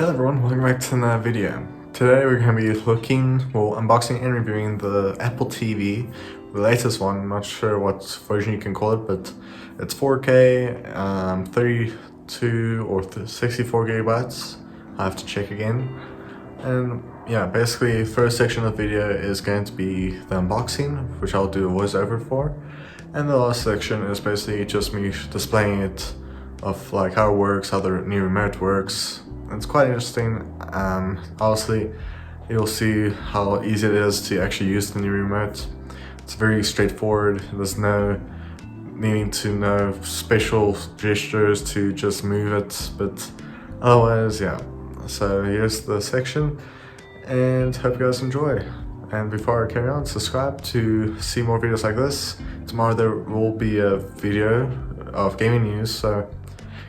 Hello everyone, welcome back to another video. Today we're going to be unboxing and reviewing the Apple TV, the latest one. I'm not sure what version you can call it, but it's 4K, 32 or 64 gigabytes. I have to check again. And yeah, basically first section of the video is going to be the unboxing, which I'll do a voiceover for. And the last section is basically just me displaying it, of like how it works, how the new remote works. It's quite interesting. Obviously, you'll see how easy it is to actually use the new remote. It's very straightforward. There's no needing to know special gestures to just move it, but otherwise, yeah. So here's the section, and hope you guys enjoy. And before I carry on, subscribe to see more videos like this. Tomorrow there will be a video of gaming news, so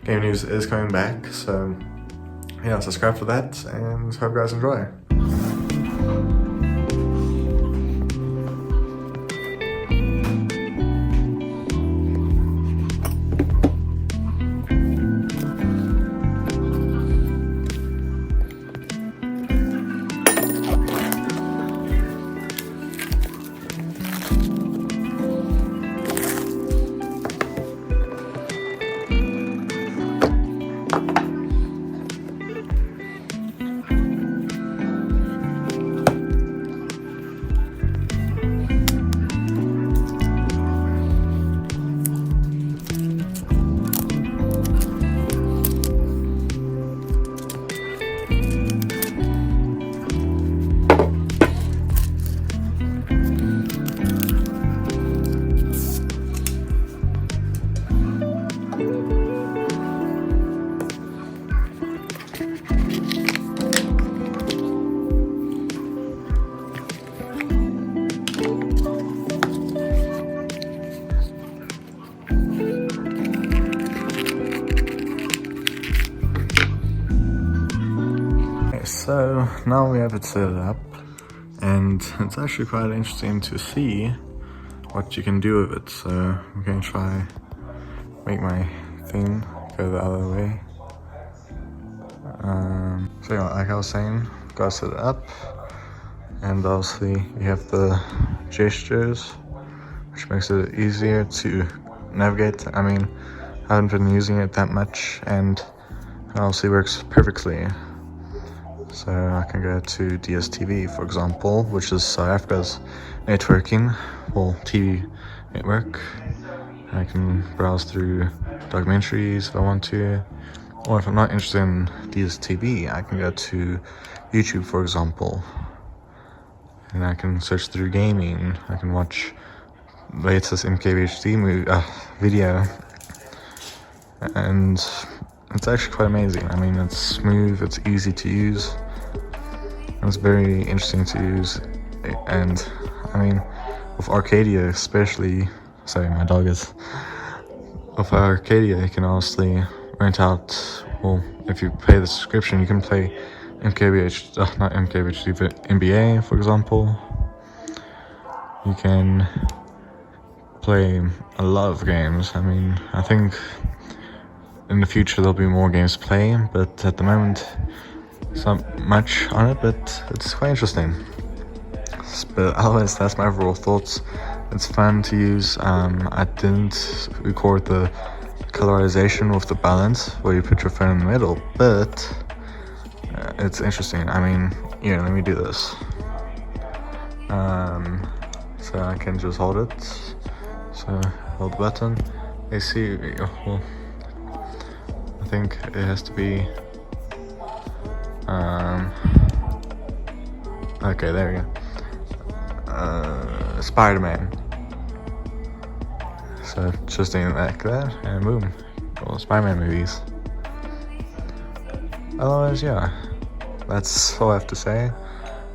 gaming news is coming back, so yeah, subscribe for that, and hope you guys enjoy. So now we have it set up, and it's actually quite interesting to see what you can do with it. So I'm going to try make my thing go the other way. So yeah, like I was saying, got to set it up, and obviously you have the gestures, which makes it easier to navigate. I mean, I haven't been using it that much, and it obviously works perfectly. So I can go to DSTV, for example, which is South Africa's networking, well, TV network. I can browse through documentaries if I want to, or if I'm not interested in DSTV, I can go to YouTube, for example, and I can search through gaming. I can watch latest MKBHD video, and it's actually quite amazing. I mean, it's smooth, it's easy to use, and it's very interesting to use. And I mean, with Arcadia especially, sorry, my dog is, with Arcadia you can honestly rent out, well, if you pay the subscription, you can play not MKBHD, but NBA, for example. You can play a lot of games. I mean, I think in the future there'll be more games to play, but at the moment it's not much on it, but it's quite interesting. But otherwise, that's my overall thoughts. It's fun to use. I didn't record the colorization with the balance where you put your phone in the middle, but it's interesting. I mean, yeah, let me do this. So I can just hold it. So hold the button. You see, well, I think it has to be okay, there we go. Spider-Man. So just doing like that, and boom, well, Spider-Man movies. Otherwise, yeah, that's all I have to say,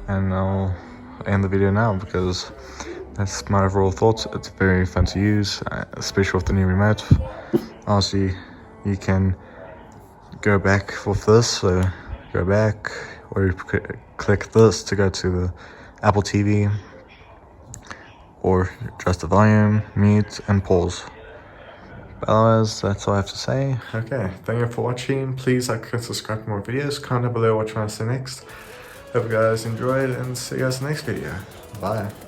and I'll end the video now because that's my overall thoughts. It's very fun to use, especially with the new remote. Obviously, you can go back with this, so go back, or you click this to go to the Apple TV, or adjust the volume, mute, and pause. But otherwise, that's all I have to say. Okay, thank you for watching. Please like and subscribe for more videos. Comment down below what you want to see next. Hope you guys enjoyed and see you guys in the next video. Bye.